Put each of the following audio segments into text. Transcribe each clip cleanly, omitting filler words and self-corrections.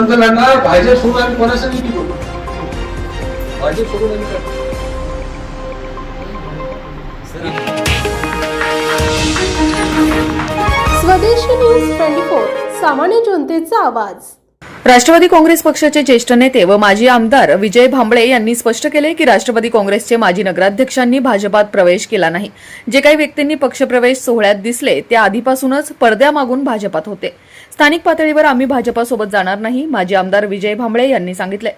निवडणूक लढणार भाजप सोडून आम्ही कोणासाठी निधी करू? भाजप सोडून आम्ही काय? स्वदेशी न्यूज 24 सामान्य जनतेचा आवाज। राष्ट्रवादी काँग्रेस पक्षाचे ज्येष्ठ नेते व माजी आमदार विजय भांबळे यांनी स्पष्ट केले की राष्ट्रवादी काँग्रेसचे माजी नगराध्यक्षांनी भाजपात प्रवेश केला नाही। जे काही व्यक्तींनी पक्षप्रवेश सोहळ्यात दिसले ते आधीपासूनच पडद्यामागून भाजपात होते। स्थानिक पातळीवर आम्ही भाजपासोबत जाणार नाही, माजी आमदार विजय भांबळे यांनी सांगितले।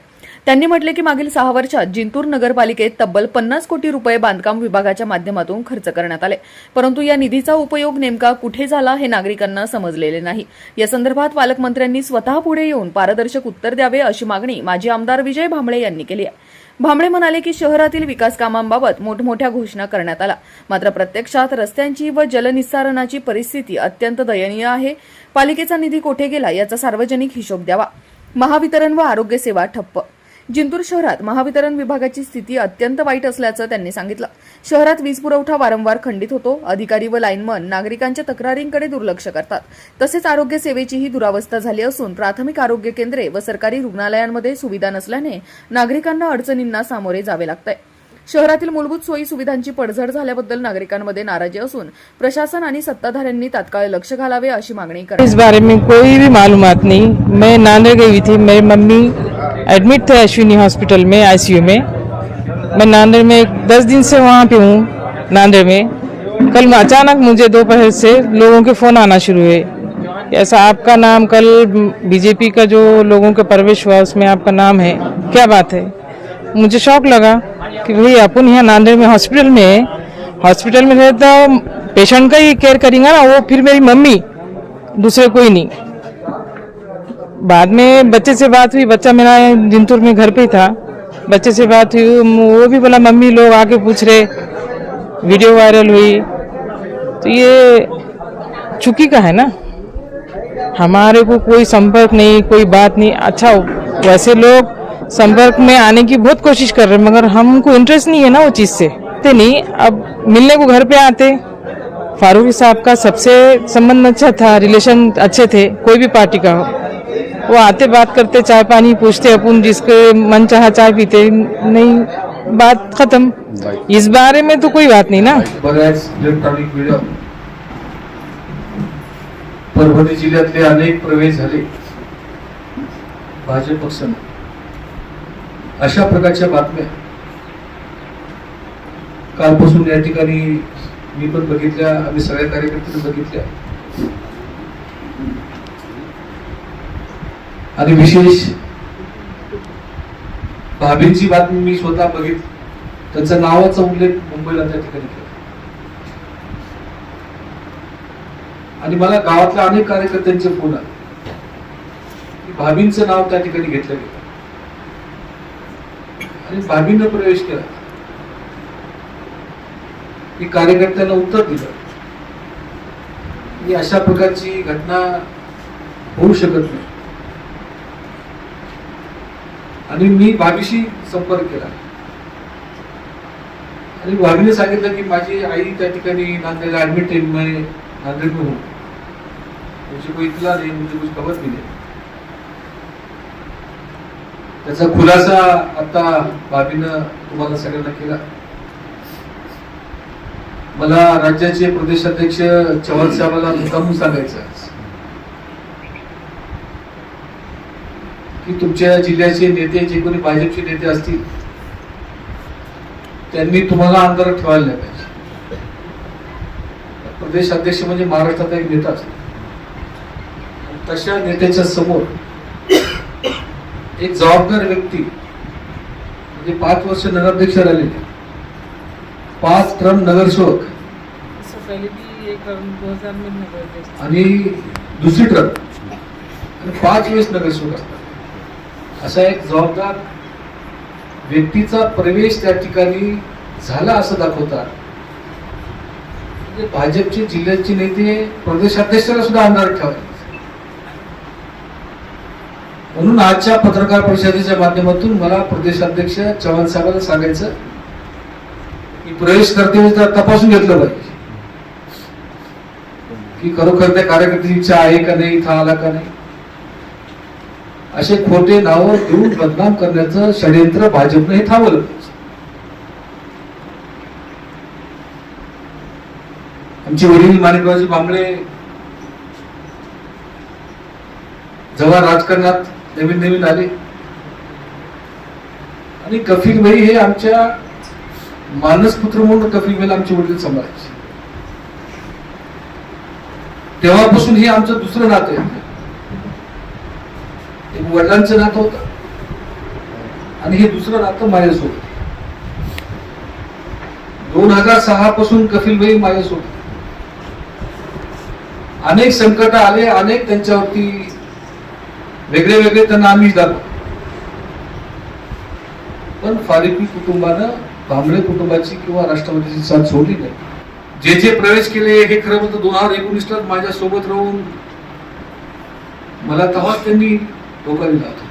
त्यांनी म्हटले की मागील 6 वर्षात जिंतूर नगरपालिकेत तब्बल 50 कोटी रुपये बांधकाम विभागाच्या माध्यमातून खर्च करण्यात आले, परंतु या निधीचा उपयोग नेमका कुठे झाला हे नागरिकांना समजलेले नाही। या संदर्भात पालकमंत्र्यांनी स्वतः पुढे येऊन पारदर्शक उत्तर द्यावे अशी मागणी माजी आमदार विजय भांबळे यांनी केली आहे। भांबळे म्हणाले की शहरातील विकास कामांबाबत मोठमोठ्या घोषणा करण्यात आल्या, मात्र प्रत्यक्षात रस्त्यांची व जलनिस्सारणाची परिस्थिती अत्यंत दयनीय आहे। पालिकेचा निधी कोठे गेला याचा सार्वजनिक हिशोब द्यावा। महावितरण व आरोग्य सेवा ठप्प। जिंतूर शहरात महावितरण विभागाची स्थिती अत्यंत वाईट असल्याचं त्यांनी सांगितलं। शहरात वीज पुरवठा वारंवार खंडित होतो, अधिकारी व लाईनमन नागरिकांच्या तक्रारींकडे दुर्लक्ष करतात। तसेच आरोग्य सेवेचीही दुरावस्था झाली असून प्राथमिक आरोग्य केंद्रे व सरकारी रुग्णालयांमध्ये सुविधा नसल्याने नागरिकांना अडचणींना सामोरे जावे लागतंय। शहरातील मूलभूत सोयी सुविधांची पडझड झाल्याबद्दल नागरिकांमध्ये नाराजी असून प्रशासन आणि सत्ताधाऱ्यांनी तात्काळ लक्ष घालावे अशी मागणी करण्यात। इस बारे में कोई भी मालूमात नहीं। मैं नांदेड़ गई थी, मेरी मम्मी एडमिट थे अश्विनी हॉस्पिटल में आईसीयू में। मैं नांदेड़ में 10 दिन से वहाँ पे हूँ नांदेड़ में। कल अचानक मुझे दोपहर से लोगों के फ़ोन आना शुरू हुए, ऐसा आपका नाम कल बीजेपी का जो लोगों का प्रवेश हुआ उसमें आपका नाम है, क्या बात है। मुझे शौक लगा कि भाई अपन यहाँ नांदेड़ में हॉस्पिटल में रहे तो पेशेंट का ही केयर करेंगे ना, वो फिर मेरी मम्मी, दूसरे कोई नहीं। बाद में बच्चे से बात हुई, बच्चा मेरा जिंतूर में घर पे ही था, बच्चे से बात हुई, वो भी बोला मम्मी लोग आके पूछ रहे, वीडियो वायरल हुई। तो ये चुकी का है ना, हमारे को कोई संपर्क नहीं, कोई बात नहीं। अच्छा वैसे लोग संपर्क में आने की बहुत कोशिश कर रहे हैं, मगर हमको इंटरेस्ट नहीं है ना वो चीज़ से। नहीं, अब मिलने को घर पे आते। फारूकी साहब का सबसे संबंध अच्छा था, रिलेशन अच्छे थे, कोई भी पार्टी का हो, वो आते बात करते, चाय पानी पूछते, अपन जिसके मन चाहा चाय पीते, नहीं बात खत्म। इस बारे में तो कोई बात नहीं ना। बऱ्याच इलेक्ट्रॉनिक मीडिया परभणी जिल्ह्यातले अनेक प्रवेश झाले भाजप पक्षाने, अशा प्रकारच्या बातम्या कालपासून या ठिकाणी मी पण बघितल्या, आम्ही सगळ्या कार्यकर्त्यांनी बघितल्या। आणि विशेष भाभींची बातमी मी स्वतः बघितली, त्यांचा नावाचा उल्लेख मुंबईला त्या ठिकाणी केला आणि मला गावातल्या अनेक कार्यकर्त्यांचे फोन आले की भाभींचं नाव त्या ठिकाणी घेतलं गेलं आणि भाभींना प्रवेश केला। मी कार्यकर्त्यांना उत्तर दिलं की अशा प्रकारची घटना होऊ शकत नाही आणि मी भाभीशी संपर्क केला आणि भाभीने सांगितलं की माझी आई त्या ठिकाणी नांदेडला ऍडमिट है, मैं नांदेड़ में हूँ, मुझे कोई इतला नहीं, मुझे कुछ खबर भी नहीं। त्याचा खुलासा आता भाभीनं तुम्हाला सगळ्यांना केला। मला राज्याचे प्रदेशाध्यक्ष चव्हाण साहेबांना मुद्दामून सांगायचं की तुमच्या जिल्ह्याचे नेते जे कोणी भाजपचे नेते असतील त्यांनी तुम्हाला अंधारात ठेवायला नाही पाहिजे। प्रदेश अध्यक्ष म्हणजे महाराष्ट्रात एक नेता असतो, तशा नेत्याच्या समोर एक जबाबदार व्यक्ती म्हणजे 5 वर्ष नगराध्यक्ष राहिलेले, 5 टर्म नगरसेवक आणि दुसरी टर्म आणि 5 वेळेस नगरसेवक असतात। असा एक जबाबदार व्यक्तीचा प्रवेश त्या ठिकाणी झाला असं दाखवतात। म्हणजे भाजपचे जिल्ह्याचे नेते प्रदेशाध्यक्षाला सुद्धा अंधारात ठेवायचे। म्हणून आजच्या पत्रकार परिषदेच्या माध्यमातून मला प्रदेशाध्यक्ष चव्हाण साहेबांना सांगायचं की प्रवेश करते तर तपासून घेतलं पाहिजे की खरोखर त्या कार्यकर्त्याची इच्छा आहे का नाही, इथं आला का नाही। असे खोटे नाव देऊन बदनाम करण्याचं षडयंत्र भाजपने हे थांबवलं. आमचे वडील माणिकरावजी भांबळे जेव्हा राजकारणात नवीन नवीन आले आणि कफील भाई हे आमच्या मानसपुत्र म्हणून कफील भाईला आमचे वडील सांभाळायचे. तेव्हापासून हे आमचं दुसरं नातं आहे. एक वडिलांचं नातं होतं आणि हे दुसरं नातं माझ्यासोबत. 2006 पासून कफील भाई माझ्यासोबत. अनेक संकट आले, अनेक त्यांच्यावरती वेगळे वेगळे त्यांना आमिष दाखवले, पण फारुकी कुटुंबानं भांबळे कुटुंबाची किंवा राष्ट्रवादीची साथ सोडली नाही. जे जे प्रवेश केले हे खरं म्हणतं 2019 माझ्या सोबत राहून मला तेव्हाच त्यांनी धोका दिला होता.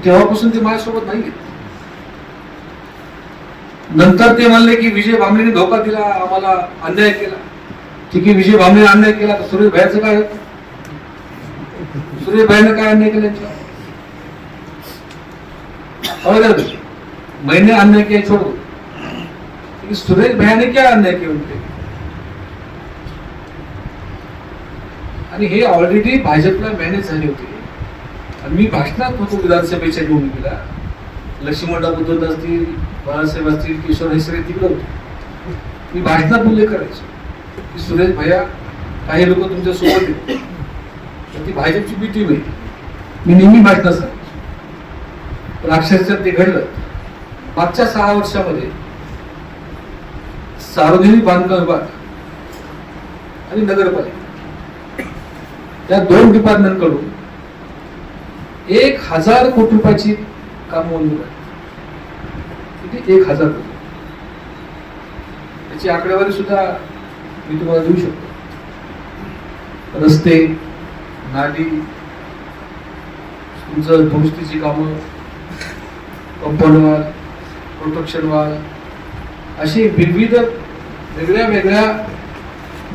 तेव्हापासून ते माझ्यासोबत नाही. नंतर ते म्हणले की विजय भांबळेने धोका दिला, आम्हाला अन्याय केला. ठीक आहे, विजय भांबळेने अन्याय केला तर सुरेश भाईचं काय होतं? सुरेश भाईने काय अन्याय केला? मैंने अन्याय किया छोड़ो, सुरेश भाई ने क्या अन्याय किया उनके? आणि हे ऑलरेडी भाजपला मॅनेज झाले होते. आणि मी भाषणात होतो विधानसभेच्या निवडणुकीला. लक्ष्मणराव बुद्धत असतील, बाळासाहेब असतील, किशोर हेसरे तिकडे होते. मी भाषणात उल्लेख करायचो की सुरेश भैया काही लोक तुमच्या सोबत येत, ती भाजपची भीती होईल. मी नेहमी भाषणात सांगायचो. पण अक्षरशः ते घडलं. मागच्या 6 वर्षामध्ये सार्वजनिक बांधकाम विभाग आणि नगरपालिका या 2 डिपार्टमेंट कडून 1000 कोटी रुपयाची काम मंजूर आहे. किती? 1000 कोटी. त्याची आकडेवारी सुद्धा मी तुम्हाला देऊ शकतो. रस्ते, नाली, तुमचं दुरुस्तीची कामं, कंपाऊंड वॉल, प्रोटेक्शन वॉल, अशी विविध वेगळ्या वेगळ्या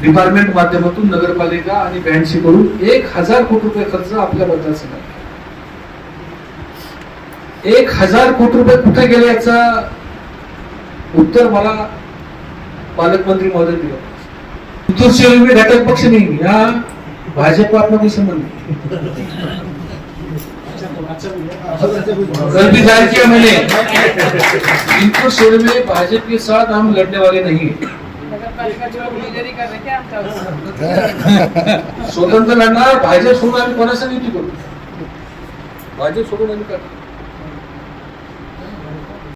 डिपार्टमेंट माध्यमातून नगरपालिका आणि बँडशी करून 1000 कोटी रुपये खर्च आपल्या मतदारसंघात. 1000 कोटी रुपये कुठे गेले याचा उत्तर मला पालकमंत्री महोदय दिलं. में घटक पक्ष नहीं, यहाँ भाजपा अपना कोई संबंध नहीं. कल भी जाहिर किया मैंने, इंदौर शहर में भाजपा के साथ हम लड़ने वाले नहीं हैं. स्वतंत्र लढणार. भाजप सोडून आम्ही कोणाचा युती करू? भाजप सोडून आम्ही करणार.